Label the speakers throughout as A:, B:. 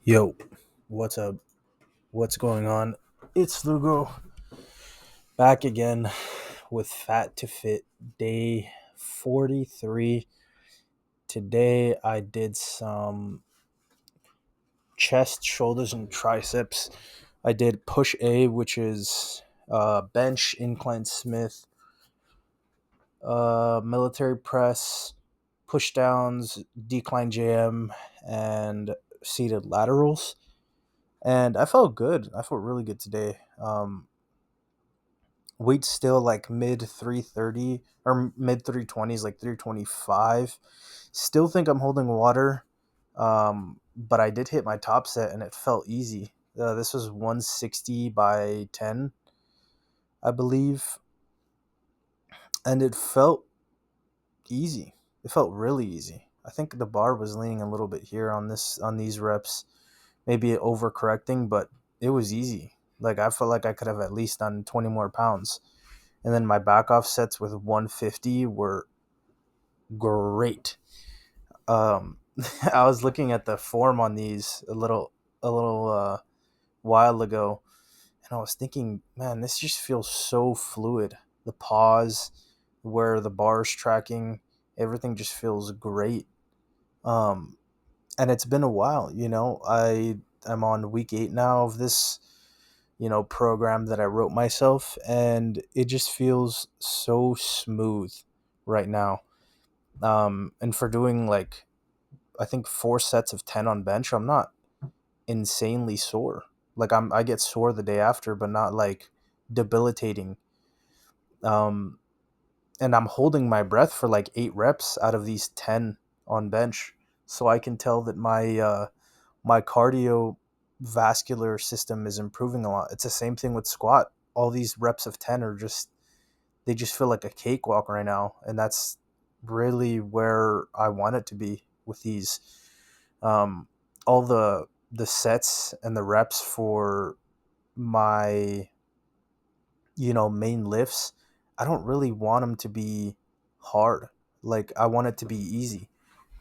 A: Yo, what's up? What's going on? It's Lugo back again with Fat to Fit day 43. Today I did some chest, shoulders, and triceps. I did push A, which is bench, incline Smith, military press, push downs, decline JM, and seated laterals. And I felt good. I felt really good today. Weight still like mid 330 or mid 320s, like 325. Still think I'm holding water, but I did hit my top set and it felt easy. This was 160 by 10, I believe, and it felt easy. It felt really easy. I think the bar was leaning a little bit here on these reps, maybe overcorrecting, but it was easy. Like I felt like I could have at least done 20 more pounds. And then my back off sets with 150 were great. I was looking at the form on these a little while ago, and I was thinking, man, this just feels so fluid. The pause, where the bar's tracking, everything just feels great. Um, and it's been a while. I'm on week 8 now of this program that I wrote myself, and it just feels so smooth right now. And for doing like I think 4 sets of 10 on bench, I'm not insanely sore. Like I get sore the day after, but not like debilitating. Um, and I'm holding my breath for like 8 reps out of these 10 on bench, so I can tell that my cardiovascular system is improving a lot. It's the same thing with squat. All these reps of 10 are just they just feel like a cakewalk right now, and that's really where I want it to be with these. Um, all the sets and the reps for my main lifts, I don't really want them to be hard. Like I want it to be easy,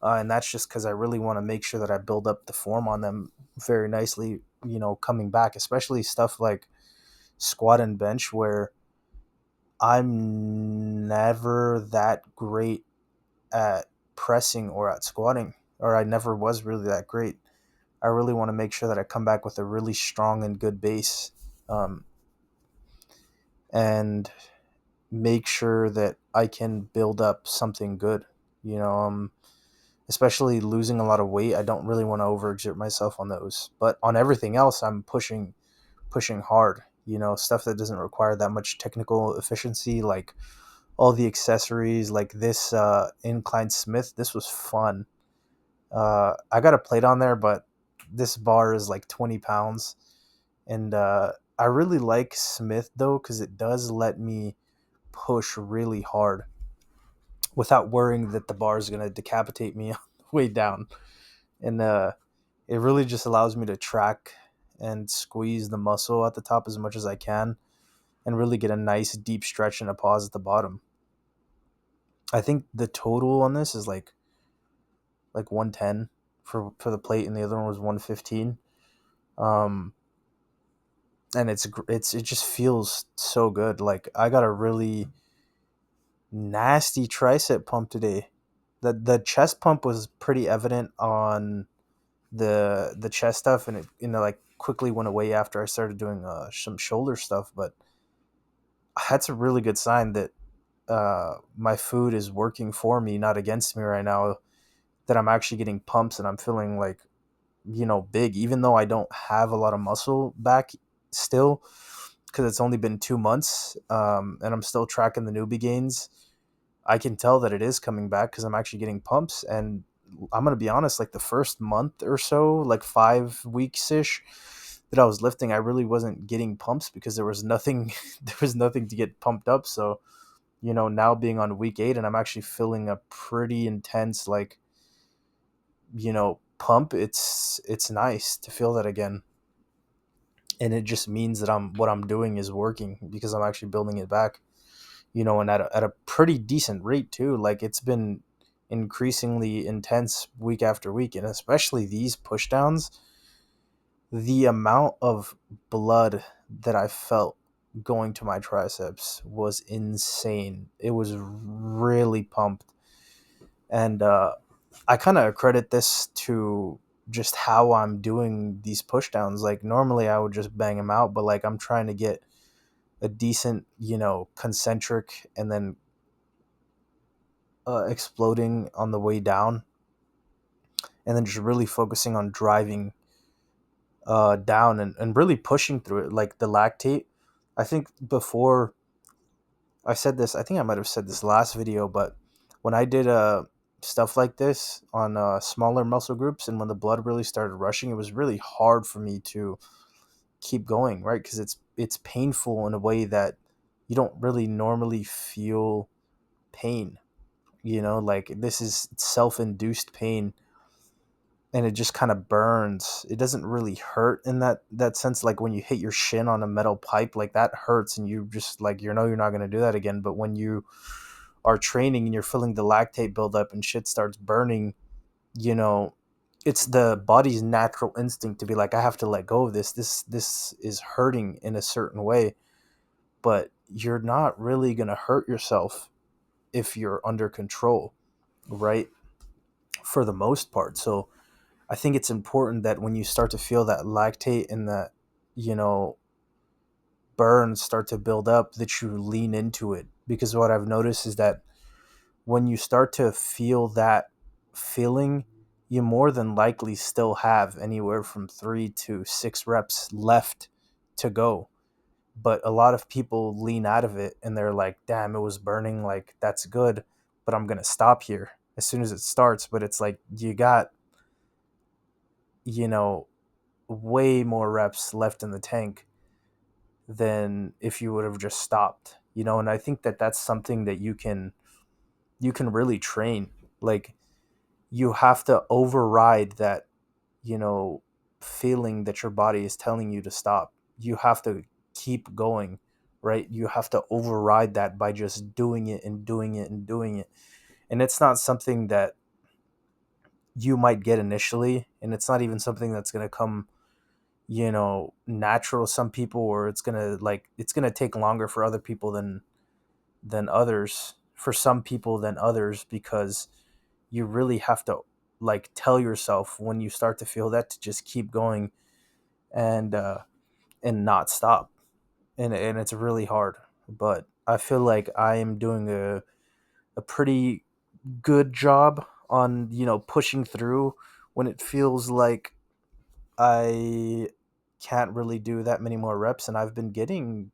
A: and that's just because I really want to make sure that I build up the form on them very nicely. Coming back, especially stuff like squat and bench, where I'm never that great at pressing or at squatting, or I never was really that great. I really want to make sure that I come back with a really strong and good base, um, and make sure that I can build up something good. You know, especially losing a lot of weight. I don't really want to overexert myself on those, but on everything else, I'm pushing hard. Stuff that doesn't require that much technical efficiency, like all the accessories, like this incline Smith. This was fun. I got a plate on there, but this bar is like 20 pounds. And I really like Smith though, because it does let me push really hard without worrying that the bar is going to decapitate me on the way down. And it really just allows me to track and squeeze the muscle at the top as much as I can and really get a nice deep stretch and a pause at the bottom. I think the total on this is like 110 for the plate, and the other one was 115. Um, and it just feels so good. Like I got a really nasty tricep pump today. The chest pump was pretty evident on the chest stuff, and it like quickly went away after I started doing some shoulder stuff. But that's a really good sign that my food is working for me, not against me right now. That I'm actually getting pumps and I'm feeling like big, even though I don't have a lot of muscle back still, because it's only been 2 months, and I'm still tracking the newbie gains. I can tell that it is coming back because I'm actually getting pumps. And I'm gonna be honest, like the first month or so, like 5 weeks ish, that I was lifting, I really wasn't getting pumps because there was nothing, there was nothing to get pumped up. So now being on week 8, and I'm actually feeling a pretty intense like pump. It's nice to feel that again, and it just means that what I'm doing is working because I'm actually building it back, and at a pretty decent rate too. Like it's been increasingly intense week after week, and especially these pushdowns. the amount of blood that I felt going to my triceps was insane. It was really pumped. And I kind of credit this to just how I'm doing these push downs. Like, normally I would just bang them out, but like I'm trying to get a decent, concentric, and then exploding on the way down, and then just really focusing on driving down, and really pushing through it. Like the lactate, I think before I said this, I think I might have said this last video, but when I did stuff like this on smaller muscle groups, and when the blood really started rushing, it was really hard for me to keep going, right? Because it's painful in a way that you don't really normally feel pain. Like, this is self-induced pain, and it just kind of burns. It doesn't really hurt in that sense. Like when you hit your shin on a metal pipe, like that hurts, and you just like, you're not going to do that again. But when you are training and you're feeling the lactate build up and shit starts burning, you know it's the body's natural instinct to be like, I have to let go of this is hurting in a certain way. But you're not really going to hurt yourself if you're under control, right? For the most part. So I think it's important that when you start to feel that lactate and that, you know, burns start to build up, that you lean into it. Because what I've noticed is that when you start to feel that feeling, you more than likely still have anywhere from 3 to 6 reps left to go. But a lot of people lean out of it and they're like, damn, it was burning. Like, that's good, but I'm going to stop here as soon as it starts. But it's like, you got, you know, way more reps left in the tank than if you would have just stopped. And I think that that's something that you can really train. Like, you have to override that, you know feeling that your body is telling you to stop. You have to keep going, right? You have to override that by just doing it and doing it and doing it. And it's not something that you might get initially, and it's not even something that's going to come, natural to some people, or it's going to take longer for other people than others, for some people than others, because you really have to, like, tell yourself when you start to feel that to just keep going, and not stop. And it's really hard, but I feel like I am doing a pretty good job on, pushing through when it feels like I can't really do that many more reps. And I've been getting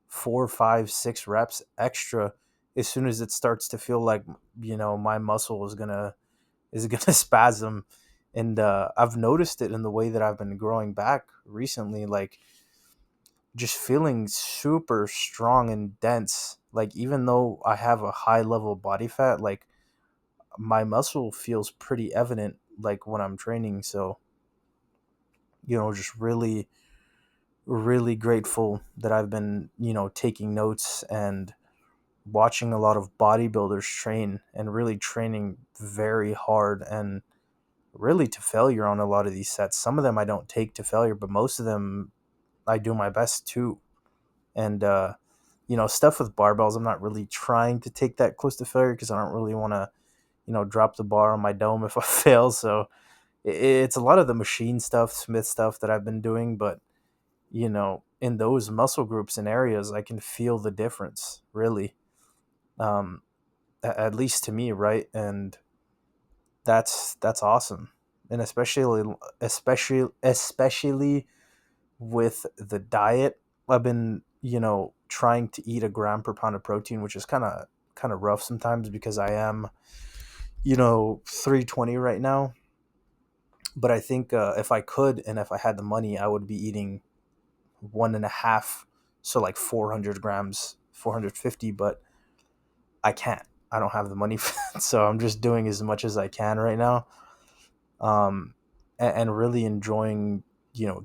A: 4, 5, 6 reps extra as soon as it starts to feel like, my muscle is gonna spasm. And I've noticed it in the way that I've been growing back recently, like just feeling super strong and dense. Like, even though I have a high level of body fat, like my muscle feels pretty evident, like when I'm training. So, just really, really grateful that I've been, taking notes and watching a lot of bodybuilders train, and really training very hard and really to failure on a lot of these sets. Some of them I don't take to failure, but most of them I do my best to. And stuff with barbells, I'm not really trying to take that close to failure, because I don't really want to, drop the bar on my dome if I fail. So it's a lot of the machine stuff, Smith stuff that I've been doing. But in those muscle groups and areas, I can feel the difference, really. um at least to me, right? And that's awesome. And especially with the diet, I've been, trying to eat a gram per pound of protein, which is kind of rough sometimes, because I am, 320 right now. But I think if I could, and if I had the money, I would be eating one and a half, so like 400 grams, 450. But I can't. I don't have the money for that, so I'm just doing as much as I can right now. And really enjoying,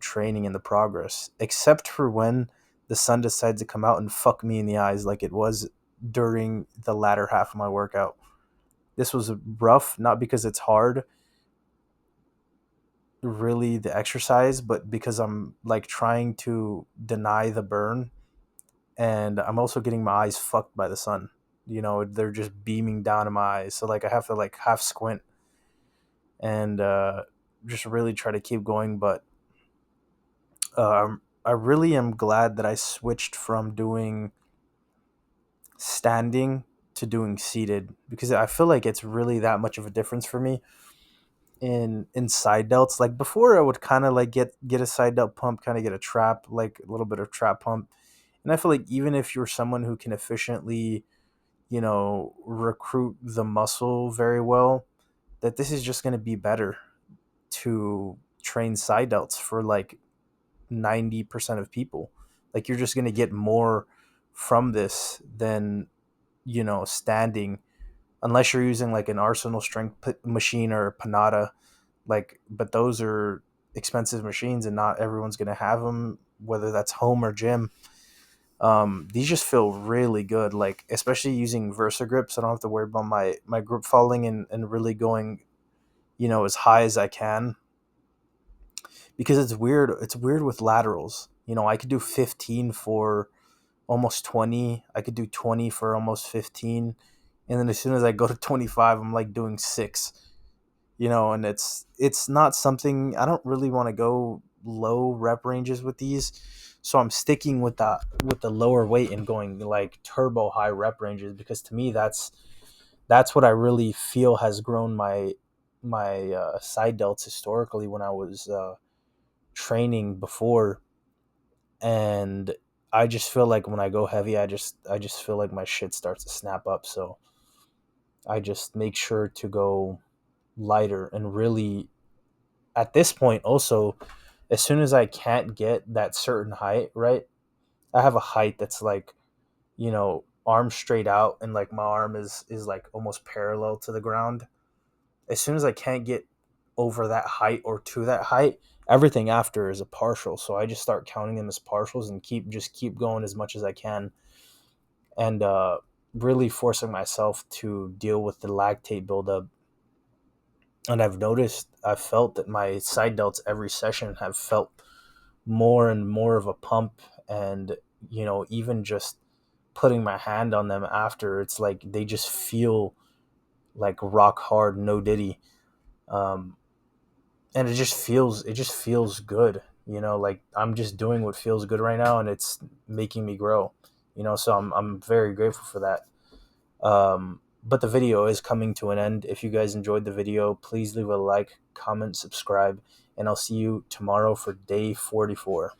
A: training in the progress, except for when the sun decides to come out and fuck me in the eyes, like it was during the latter half of my workout. This was rough, not because it's hard, really the exercise, but because I'm like trying to deny the burn, and I'm also getting my eyes fucked by the sun. They're just beaming down in my eyes, so like I have to like half squint and just really try to keep going. But I really am glad that I switched from doing standing to doing seated, because I feel like it's really that much of a difference for me in side delts. Like before, I would kind of like get a side delt pump, kind of get a trap, like a little bit of trap pump. And I feel like even if you're someone who can efficiently, recruit the muscle very well, that this is just going to be better to train side delts for like 90% of people. Like you're just going to get more from this than, standing, unless you're using like an Arsenal strength machine or a Panada. Like, but those are expensive machines and not everyone's going to have them, whether that's home or gym. These just feel really good, like especially using Versa grips. I don't have to worry about my grip falling and really going, as high as I can, because it's weird with laterals. I could do 15 for almost 20. I could do 20 for almost 15. And then as soon as I go to 25, I'm like doing 6. And it's not something, I don't really want to go low rep ranges with these. So I'm sticking with the lower weight and going like turbo high rep ranges, because to me that's what I really feel has grown my side delts historically when I was training before. And I just feel like when I go heavy, I just feel like my shit starts to snap up. So I just make sure to go lighter, and really at this point also, as soon as I can't get that certain height, right? I have a height that's like, arm straight out, and like my arm is like almost parallel to the ground. As soon as I can't get over that height or to that height, everything after is a partial. So I just start counting them as partials and keep going as much as I can, and really forcing myself to deal with the lactate buildup. And I've felt that my side delts every session have felt more and more of a pump. And even just putting my hand on them after, it's like they just feel like rock hard, no diddy. um, and it just feels good. Like I'm just doing what feels good right now, and it's making me grow. So I'm very grateful for that. But the video is coming to an end. If you guys enjoyed the video, please leave a like, comment, subscribe, and I'll see you tomorrow for day 44.